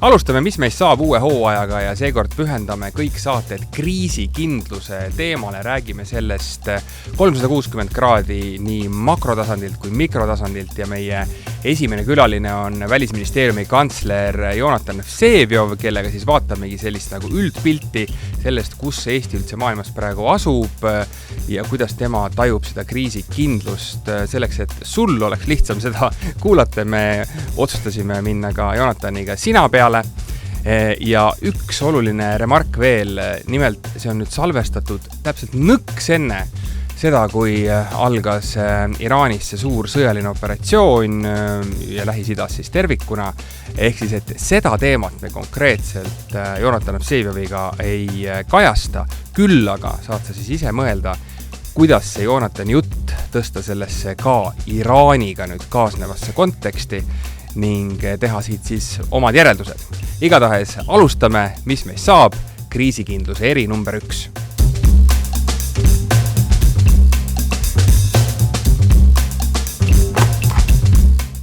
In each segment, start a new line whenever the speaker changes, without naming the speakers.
Alustame, mis meist saab uue hooajaga ja seekord pühendame kõik saated kriisikindluse teemale. Räägime sellest 360 kraadi nii makrotasandilt kui mikrotasandilt ja meie esimene külaline on Välisministeeriumi kantsler Jonatan Vseviov, kellega siis vaatamegi sellist nagu üldpilti sellest, kus Eesti üldse maailmas praegu asub ja kuidas tema tajub seda kriisikindlust. Selleks, et sul oleks lihtsam seda kuulata, me otsustasime minna ka Jonataniga sina peale. Ja üks oluline remark veel, nimelt see on nüüd salvestatud täpselt nõks enne seda, kui algas Iraanis see suur sõjaline operatsioon ja Lähis-Idas siis tervikuna. Ehk siis, et seda teemat me konkreetselt Jonatan Vsevioviga ei kajasta, küll aga saad sa siis ise mõelda, kuidas see Jonatani jutt tõsta sellesse ka Iraaniga nüüd kaasnevasse konteksti ning teha siit siis omad järeldused. Igatahes alustame, mis meist saab, kriisikindluse eri number 1.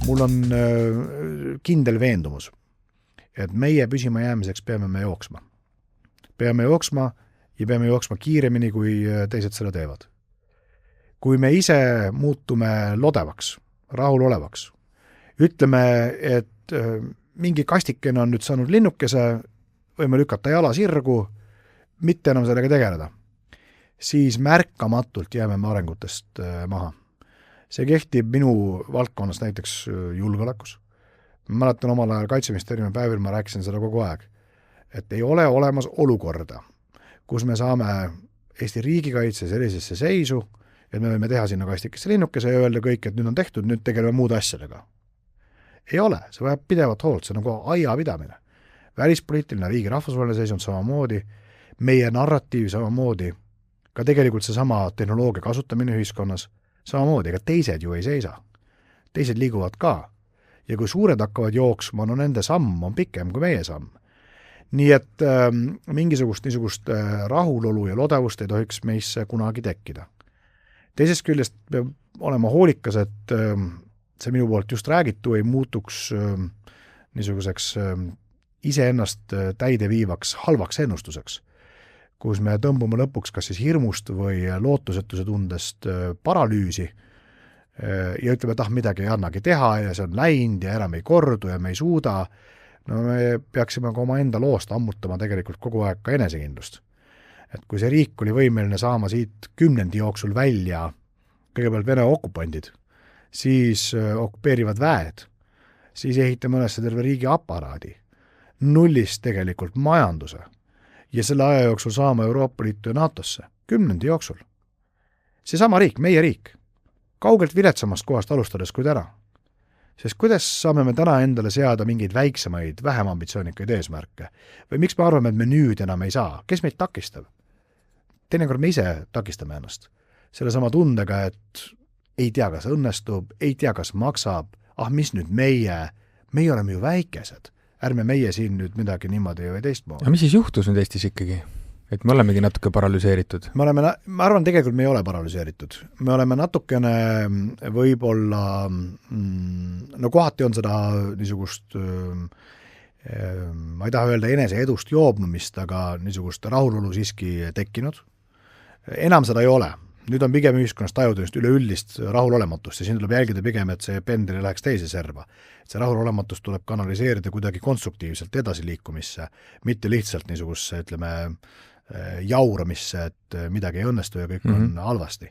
Mul on kindel veendumus, et meie püsima jäämiseks peame me jooksma. Peame jooksma ja peame jooksma kiiremini, kui teised selle teevad. Kui me ise muutume lodevaks, rahulolevaks, ütleme, et mingi kastikene on nüüd saanud linnukese, võime lükata jala sirgu, mitte enam sellega tegeleda, siis märkamatult jääme me arengutest maha. See kehtib minu valdkonnas näiteks julgeolekus. Ma mäletan omal ajal Kaitseministeeriumi päevil, ma rääkisin seda kogu aeg, et ei ole olemas olukorda, kus me saame Eesti riigikaitse sellisesse seisu, et me võime teha sinna kastikesse linnukese ja öelda kõik, et nüüd on tehtud, nüüd tegeleme muude asjadega. Ei ole, see vajab pidevat hoolt, see on nagu aia pidamine. Välispoliitiline riigi rahvusvaheline seisund samamoodi, meie narratiiv samamoodi, ka tegelikult see sama tehnoloogia kasutamine ühiskonnas samamoodi, ega teised ju ei seisa. Teised liiguvad ka. Ja kui suured hakkavad jooksma, no nende samm on pikem kui meie samm. Nii et mingisugust rahulolu ja lodevust ei tohiks meisse kunagi tekkida. Teisest küljest peab olema hoolikas, et see minu poolt just räägitu ei muutuks niisuguseks iseennast täideviivaks halvaks ennustuseks, kus me tõmbume lõpuks kas siis hirmust või lootusetuse tundest paralüüsi ja ütleme, et midagi ei annagi teha ja see on läinud ja enam ei kordu ja me ei suuda. No me peaksime ka oma enda loost ammutama tegelikult kogu aeg ka enesekindlust. Et kui see riik oli võimeline saama siit 10. jooksul välja kõigepealt Vene okupandid, siis okupeerivad väed, siis ehitame ülesse terve riigi aparaadi, nullist tegelikult majanduse ja selle aja jooksul saama Euroopa Liitu ja NATOsse, 10. jooksul. See sama riik, meie riik, kaugelt viletsamast kohast alustades kui täna. Sest kuidas saame me täna endale seada mingeid väiksemaid, vähem ambitsioonikaid eesmärke? Või miks me arvame, et me nüüd enam ei saa? Kes meid takistab? Teinekord me ise takistame ennast. Selle sama tundega, et ei tea, kas õnnestub, ei tea, kas maksab, mis nüüd meie oleme ju väikesed, ärme meie siin nüüd midagi niimoodi või teistmoodi.
Ja mis siis juhtus nüüd Eestis ikkagi? Et me olemegi natuke paralüseeritud?
Ma arvan, tegelikult me ei ole paralüseeritud. Me oleme natukene võib-olla, no kohati on seda niisugust, ma ei taha öelda enese edust joobnumist, aga niisugust rahulolu siiski tekkinud. Enam seda ei ole. Nüüd on pigem ühiskonnas tajuda üleüldist rahulolematust ja siin tuleb jälgida pigem, et see pendel ei läheks teise serva. See rahulolematus tuleb kanaliseerida kuidagi konstruktiivselt edasi liikumisse, mitte lihtsalt niisugusse, ütleme, jauramisse, et midagi ei õnnestu ja kõik on halvasti.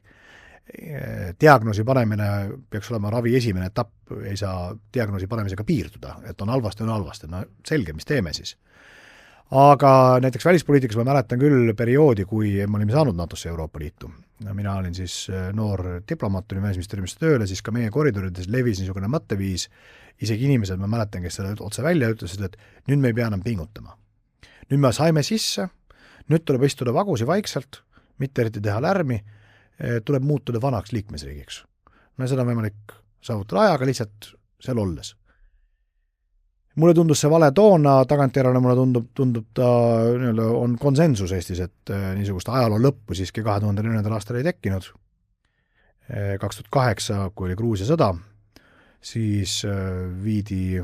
Diagnoosi panemine peaks olema ravi esimene etapp, ei saa diagnoosi panemisega piirduda, et on halvasti. No selge, mis teeme siis. Aga näiteks välispoliitikas ma mäletan küll perioodi, kui me olime saanud NATOsse Euroopa Liitu. Mina olin siis noor diplomaat, olin Välisministeeriumisse tööle, siis ka meie koridorides levis niisugune mõtteviis, isegi inimesed, ma mäletan, kes selle otse välja ütlesid, et nüüd me ei pea enam pingutama. Nüüd me saime sisse, nüüd tuleb istuda vagusi vaikselt, mitte eriti teha lärmi, tuleb muutuda vanaks liikmesriigiks. No seda on võimalik saavutada ajaga lihtsalt seal olles. Mulle tundus see vale toona, tagantjärele mulle tundub ta on konsensus Eestis, et niisugust ajaloo lõppu siiski 2004. aastal ei tekkinud. 2008, kui oli Gruusia sõda, siis viidi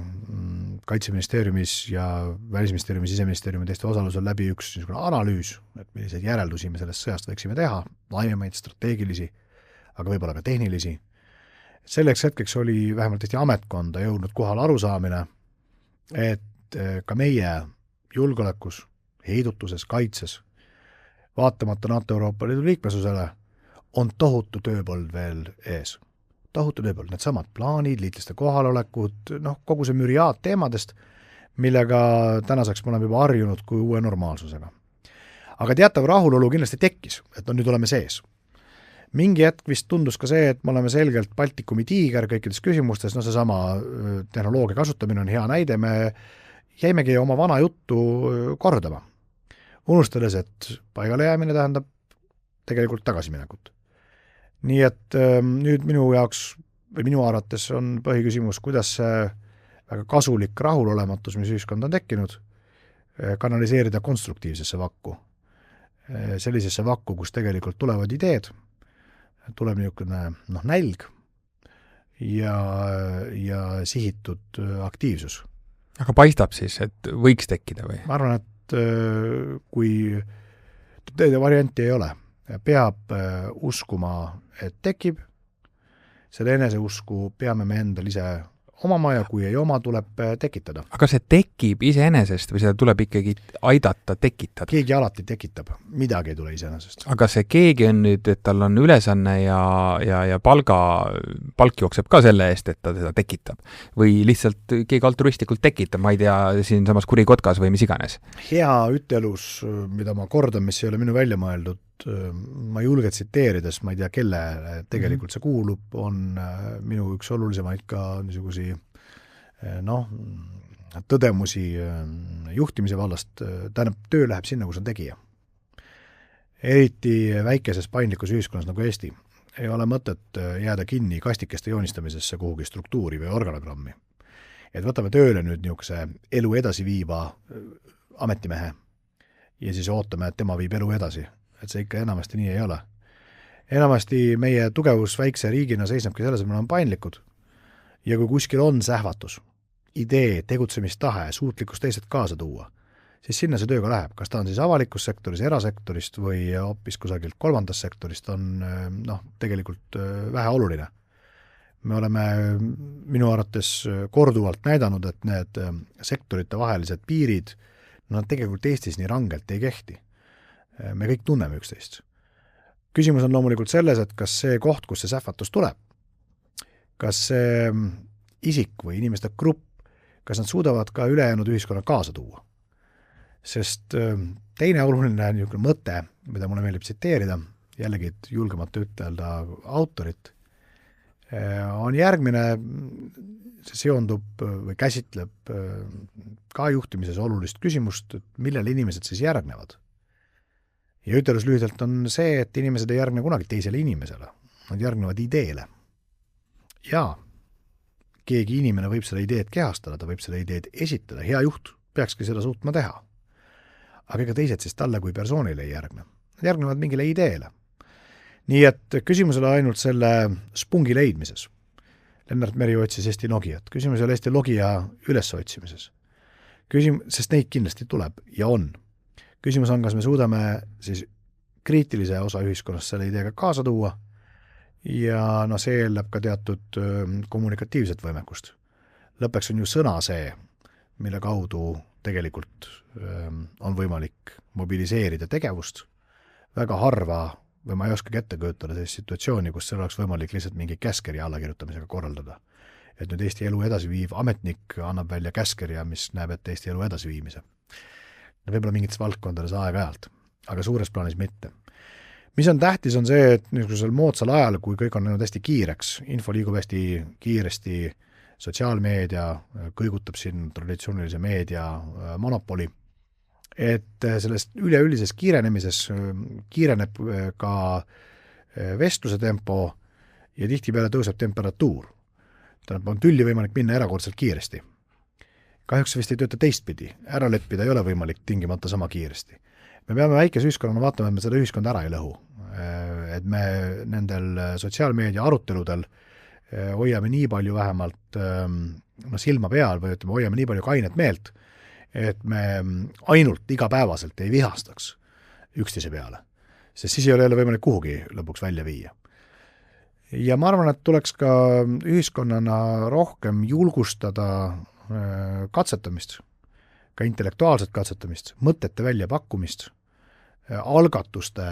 Kaitseministeeriumis ja Välisministeeriumi, Siseministeeriumi teiste osalusel läbi üks niisugune analüüs, et milliseid järeldusi me sellest sõjast võiksime teha, laiemaid strateegilisi, aga võib-olla ka tehnilisi. Selleks hetkeks oli vähemalt Eesti ametkonda jõudnud kohal arusaamine, et ka meie julgeolekus, heidutuses, kaitses, vaatamata NATO Euroopa Liidu liikmesusele, on tohutu tööpõld veel ees. Tohutu tööpõld, need samad plaanid, liitlaste kohalolekud, kogu see müriaad teemadest, millega tänaseks me oleme juba harjunud kui uue normaalsusega. Aga teatav rahulolu kindlasti tekkis, et nüüd oleme sees. Mingi hetk vist tundus ka see, et me oleme selgelt Baltikumi tiiger kõikides küsimustes, seesama tehnoloogia kasutamine on hea näide, me jäimegi oma vana juttu kordama, unustades, et paigale jäämine tähendab tegelikult tagasiminekut. Nii et nüüd minu jaoks või minu arvates on põhiküsimus, kuidas see väga kasulik rahulolematus, mis ühiskond on tekkinud, kanaliseerida konstruktiivsesse vakku. Sellisesse vakku, kus tegelikult tulevad ideed, tuleb niisugune nälg ja sihitud aktiivsus.
Aga paistab siis, et võiks tekkida või?
Ma arvan, et kui varianti ei ole, peab uskuma, et tekib, selle eneseusku peame me endal ise omama ja kui ei oma, tuleb tekitada.
Aga see tekib iseenesest või seda tuleb ikkagi aidata tekitada?
Keegi alati tekitab, midagi ei tule iseenesest.
Aga see keegi on nüüd, et tal on ülesanne ja palk jookseb ka selle eest, et ta seda tekitab? Või lihtsalt keegi altruistlikult tekitab, ma ei tea, siin samas kurikotkas või mis iganes?
Hea ütelus, mida ma kordan, mis ei ole minu välja mõeldud, ma ei julge tsiteerides, ma ei tea, kelle tegelikult see kuulub, on minu üks olulisemaid ka niisugusi tõdemusi juhtimise vallast, tähendab, töö läheb sinna, kus on tegija. Eriti väikeses paindlikus ühiskonnas nagu Eesti ei ole mõtet jääda kinni kastikeste joonistamisesse kuhugi struktuuri või organogrammi. Et võtame tööle nüüd niisuguse elu edasi viiva ametimehe ja siis ootame, et tema viib elu edasi. Et see ikka enamasti nii ei ole. Enamasti meie tugevus väikse riigina seisnebki selles, et me oleme paindlikud. Ja kui kuskil on sähvatus, idee, tegutsemistahe, suutlikkus teised kaasa tuua, siis sinna see tööga läheb. Kas ta on siis avalikus sektoris, erasektorist või hoopis kusagilt kolmandast sektorist on tegelikult vähe oluline. Me oleme minu arvates korduvalt näidanud, et need sektorite vahelised piirid, nad tegelikult Eestis nii rangelt ei kehti. Me kõik tunneme üksteist. Küsimus on loomulikult selles, et kas see koht, kus see sähvatus tuleb, kas see isik või inimeste grupp, kas nad suudavad ka ülejäänud ühiskonna kaasa tuua. Sest teine oluline mõte, mida mulle meeldib tsiteerida, jällegi julgemata ütelda autorit, on järgmine, see seondub või käsitleb ka juhtimises olulist küsimust, et millele inimesed siis järgnevad. Ja ütelus lühidalt on see, et inimesed ei järgne kunagi teisele inimesele, nad järgnevad ideele. Ja keegi inimene võib seda ideed kehastada, ta võib seda ideed esitada, hea juht peakski seda suutma teha. Aga ega teised siis talle kui persoonile ei järgne. Nad järgnevad mingile ideele. Nii et küsimusele ainult selle spungi leidmises. Lennart Meri otsis Eesti Nokiat. Küsimus oli Eesti Nokia ülesotsimises. Sest neid kindlasti tuleb ja on. Küsimus on, kas me suudame siis kriitilise osa ühiskonnast selle ideega kaasa tuua ja see eeldab ka teatud kommunikatiivset võimekust. Lõppeks on ju sõna see, mille kaudu tegelikult on võimalik mobiliseerida tegevust. Väga harva, või ma ei oskagi ette kujutada sellist situatsiooni, kus seal oleks võimalik lihtsalt mingi käskkirja allakirjutamisega korraldada. Et nüüd Eesti elu edasiviiv ametnik annab välja käskkirja, mis näeb ette Eesti elu edasiviimise. Võib-olla mingites valdkondades aeg-ajalt, aga suures plaanis mitte. Mis on tähtis, on see, et niisugusel moodsal ajal, kui kõik on läinud hästi kiireks, info liigub hästi kiiresti, sotsiaalmeedia kõigutab siin traditsioonilise meedia monopoli, et sellest üleüldises kiirenemises kiireneb ka vestluse tempo ja tihtipeale tõuseb temperatuur. Tähendab, on tülli võimalik minna erakordselt kiiresti. Kahjuks vist ei tööta teistpidi, ära leppida ei ole võimalik tingimata sama kiiresti. Me peame väikese ühiskonnana vaatama, et me seda ühiskonda ära ei lõhu. Et me nendel sotsiaalmeedia aruteludel hoiame nii palju vähemalt silma peal või ütleme, hoiame nii palju kainet meelt, et me ainult igapäevaselt ei vihastaks üksteise peale, sest siis ei ole võimalik kuhugi lõpuks välja viia. Ja ma arvan, et tuleks ka ühiskonnana rohkem julgustada katsetamist, ka intellektuaalset katsetamist, mõtete väljapakkumist, algatuste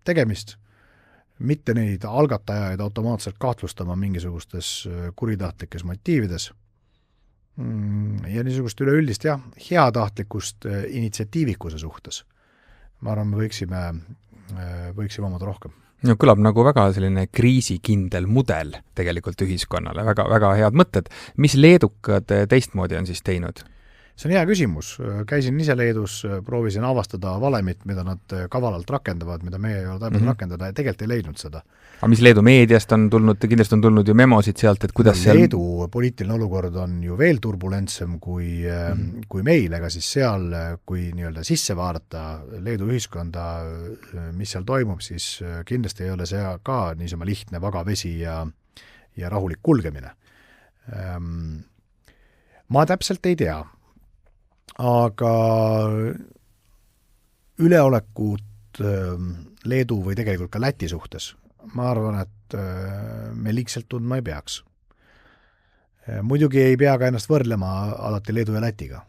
tegemist, mitte neid algatajaid automaatselt kahtlustama mingisugustes kuritahtlikes motiivides ja niisugust üleüldist heatahtlikust initsiatiivikuse suhtes. Ma arvan, me võiksime omada rohkem.
No, kõlab nagu väga selline kriisikindel mudel tegelikult ühiskonnale, väga, väga head mõtted. Mis leedukad teistmoodi on siis teinud?
See on hea küsimus. Käisin ise Leedus, proovisin avastada valemit, mida nad kavalalt rakendavad, mida meie ei ole taibanud rakendada ja tegelikult ei leidnud seda.
Aga mis Leedu meediast on tulnud, kindlasti on tulnud ju memosid sealt, et kuidas
Leedu poliitiline olukord on ju veel turbulentsem kui meil, ega siis seal, kui nii-öelda sisse vaadata Leedu ühiskonda, mis seal toimub, siis kindlasti ei ole see ka niisama lihtne vagavesi ja rahulik kulgemine. Ma täpselt ei tea, aga üleolekut Leedu või tegelikult ka Läti suhtes, ma arvan, et me liigselt tundma ei peaks. Muidugi ei pea ka ennast võrdlema alati Leedu ja Lätiga.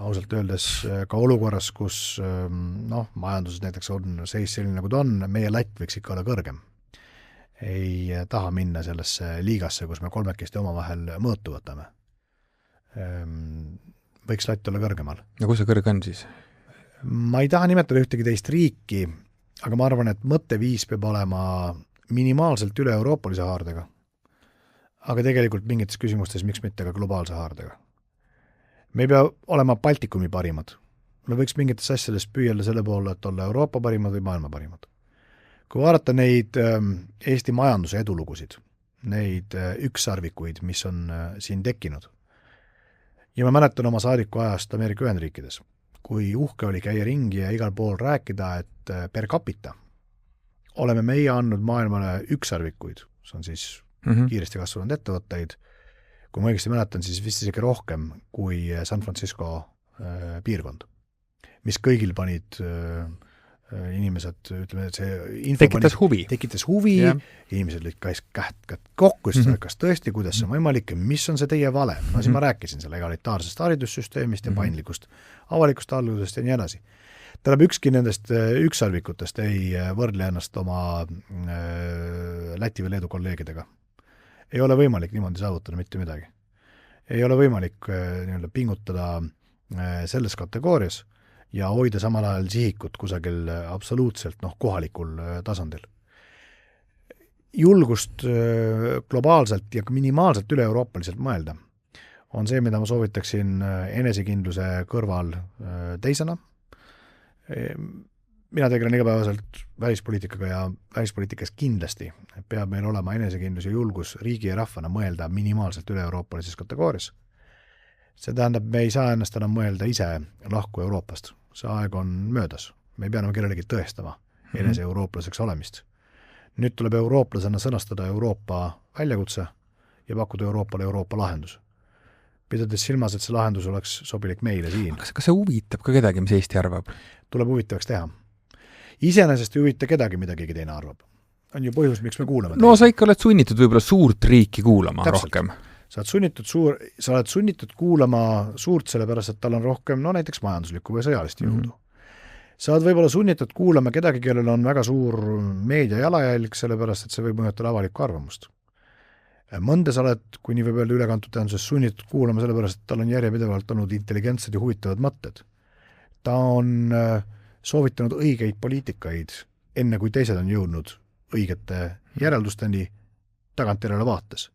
Ausalt öeldes ka olukorras, kus majanduses näiteks on seis selline, nagu ta on, meie Lätt võiks ikka olla kõrgem. Ei taha minna sellesse liigasse, kus me kolmekesti omavahel mõõtu võtame. Võiks Lätt olla kõrgemal.
Ja kus see kõrge on siis?
Ma ei taha nimetada ühtegi teist riiki, aga ma arvan, et mõtteviis peab olema minimaalselt üle-euroopalise haardega. Aga tegelikult mingites küsimustes miks mitte ka globaalse haardega. Me ei pea olema Baltikumi parimad. Me võiks mingites asjades püüelda selle poole, et olla Euroopa parimad või maailma parimad. Kui vaadata neid Eesti majanduse edulugusid, neid ükssarvikuid, mis on siin tekkinud, ja ma mäletan oma saadiku ajast Ameerika Ühendriikides, kui uhke oli käia ringi ja igal pool rääkida, et per capita oleme meie andnud maailmale ükssarvikuid, see on siis kiiresti kasvanud ettevõtteid, kui ma õigesti mäletan, siis vist isegi rohkem kui San Francisco piirkond, mis kõigil panid inimesed, ütleme, et see
tekitas
huvi, inimesed lõid kätt kokku, kas tõesti, kuidas see on võimalik, mis on see teie vale? No siis ma rääkisin selle egalitaarsest haridussüsteemist ja paindlikust avalikust haldusest ja nii edasi. Tähendab, ükski nendest ükssarvikutest ei võrdle ennast oma Läti või Leedu kolleegidega. Ei ole võimalik niimoodi saavutada mitte midagi. Ei ole võimalik pingutada selles kategoorias ja hoida samal ajal sihikut kusagil absoluutselt kohalikul tasandil. Julgust globaalselt ja minimaalselt üle-euroopaliselt mõelda on see, mida ma soovitaksin enesekindluse kõrval teisena. Mina tegelen igapäevaselt välispoliitikaga ja välispoliitikas kindlasti peab meil olema enesekindlus ja julgus riigi ja rahvana mõelda minimaalselt üle-euroopalises kategoorias. See tähendab, me ei saa ennast enam mõelda ise lahku Euroopast. See aeg on möödas. Me ei pea enam kellelegi tõestama enese eurooplaseks olemist. Nüüd tuleb eurooplasena sõnastada Euroopa väljakutse ja pakkuda Euroopale Euroopa lahendus. Pidades silmas, et see lahendus oleks sobilik meile siin.
Kas see huvitab ka kedagi, mis Eesti arvab?
Tuleb huvitavaks teha. Iseenesest ei huvita kedagi, mida keegi teine arvab. On ju põhjus, miks me kuulame.
No sa ikka oled sunnitud võib-olla suurt riiki kuulama. Täpselt. Rohkem.
Sa oled sunnitud kuulama suurt sellepärast, et tal on rohkem, näiteks majanduslikku või sõjalist jõudu. Sa oled võib-olla sunnitud kuulama kedagi, kellel on väga suur meedia jalajälg, sellepärast, et see võib mõjutada avalikku arvamust. Mõnda sa oled, kui nii võib öelda ülekantud tähenduses, sunnitud kuulama sellepärast, et tal on järjepidevalt olnud intelligentsed ja huvitavad mõtted. Ta on soovitanud õigeid poliitikaid, enne kui teised on jõudnud õigete järeldusteni tagantjärele vaates.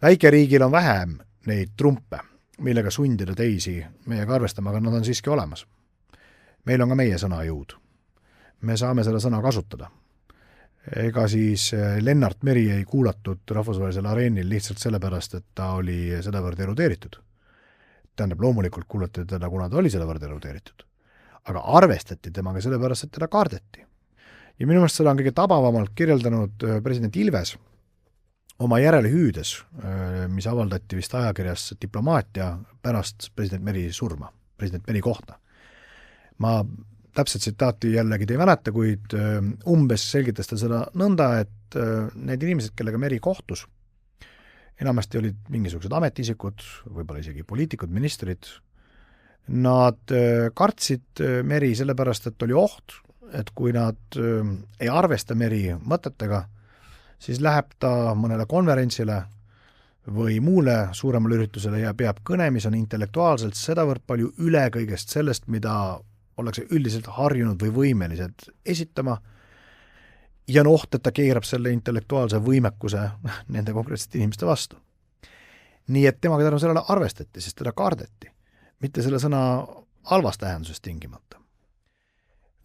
Väikeriigil on vähem neid trumpe, millega sundida teisi meiega arvestama, aga nad on siiski olemas. Meil on ka meie sõna jõud. Me saame selle sõna kasutada. Ega siis Lennart Meri ei kuulatud rahvusvahelisel areenil lihtsalt sellepärast, et ta oli sedavõrd erudeeritud. Tähendab, loomulikult kuulati teda, kuna ta oli sedavõrd erudeeritud. Aga arvestati temaga sellepärast, et teda kardeti. Ja minu meelest seda on kõige tabavamalt kirjeldanud president Ilves, oma järelehüüdes, mis avaldati vist ajakirjas Diplomaatia pärast president Meri surma, president Meri kohta. Ma täpselt tsitaati jällegi ei mäleta, kuid umbes selgitas ta seda nõnda, et need inimesed, kellega Meri kohtus, enamasti olid mingisugused ametiisikud, võib-olla isegi poliitikud, ministrid, nad kartsid Meri sellepärast, et oli oht, et kui nad ei arvesta Meri mõtetega, siis läheb ta mõnele konverentsile või muule suuremale üritusele ja peab kõne, mis on intellektuaalselt sedavõrd palju üle kõigest sellest, mida ollakse üldiselt harjunud või võimelised esitama, ja on oht, et ta keerab selle intellektuaalse võimekuse nende konkreetsete inimeste vastu. Nii et temaga tänu sellele arvestati, sest teda kardeti, mitte selle sõna halvas tähenduses tingimata.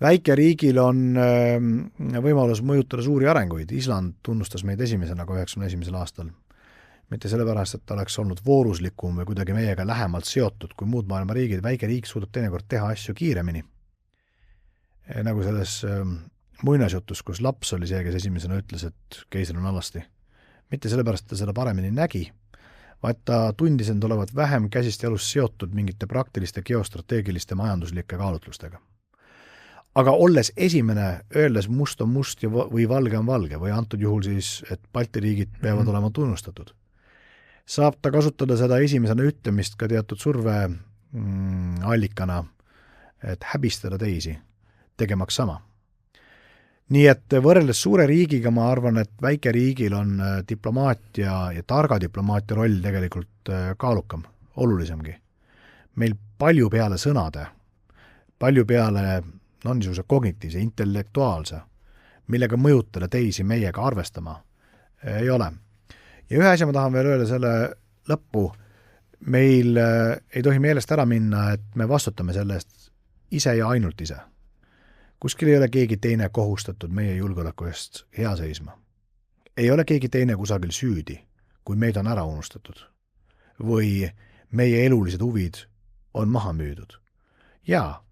Väikeriigil on võimalus mõjutada suuri arenguid. Island tunnustas meid esimesena 91. aastal. Mitte sellepärast, et ta oleks olnud vooruslikum või kuidagi meiega lähemalt seotud kui muud maailma riigid. Väikeriik suudab teinekord teha asju kiiremini. Nagu selles muinasjutus, kus laps oli see, kes esimesena ütles, et keisril on alasti. Mitte sellepärast, et ta seda paremini nägi, vaid ta tundis end olevat vähem käsist jalust seotud mingite praktiliste, geostrateegiliste majanduslike kaalutlustega. Aga olles esimene, öeldes must on must või valge on valge, või antud juhul siis, et Balti riigid peavad olema tunnustatud, saab ta kasutada seda esimesena ütlemist ka teatud surve allikana, et häbistada teisi, tegemaks sama. Nii et võrreldes suure riigiga ma arvan, et väikeriigil on diplomaatia ja targa diplomaatia roll tegelikult kaalukam, olulisemgi. Meil palju peale sõnade, palju peale niisuguse kognitiivse, intellektuaalse, millega mõjutada teisi meiega arvestama, ei ole. Ja ühe asja ma tahan veel öelda selle lõppu, meil ei tohi meelest ära minna, et me vastutame selle eest ise ja ainult ise. Kuskil ei ole keegi teine kohustatud meie julgeoleku eest hea seisma. Ei ole keegi teine kusagil süüdi, kui meid on ära unustatud. Või meie elulised huvid on maha müüdud. Jaa,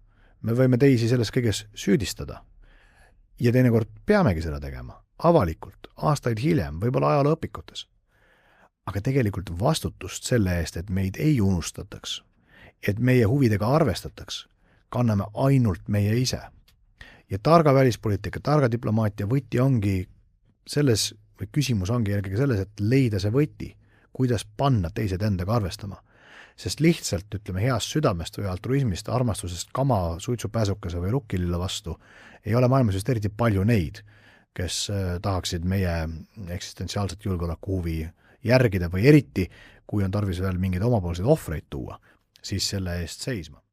me võime teisi selles kõiges süüdistada. Ja teinekord peamegi seda tegema, avalikult, aastaid hiljem, võib-olla ajalooõpikutes. Aga tegelikult vastutust selle eest, et meid ei unustataks, et meie huvidega arvestataks, kanname ainult meie ise. Ja targa välispoliitika, targa diplomaatia võti ongi selles, või küsimus ongi eelkõige selles, et leida see võti, kuidas panna teised endaga arvestama. Sest lihtsalt, ütleme, heast südamest või altruismist, armastusest kama suitsupääsukese või rukkililla vastu ei ole maailmas just eriti palju neid, kes tahaksid meie eksistentsiaalset julgeoleku huvi järgida või eriti, kui on tarvis veel mingeid omapoolseid ohvreid tuua, siis selle eest seisma.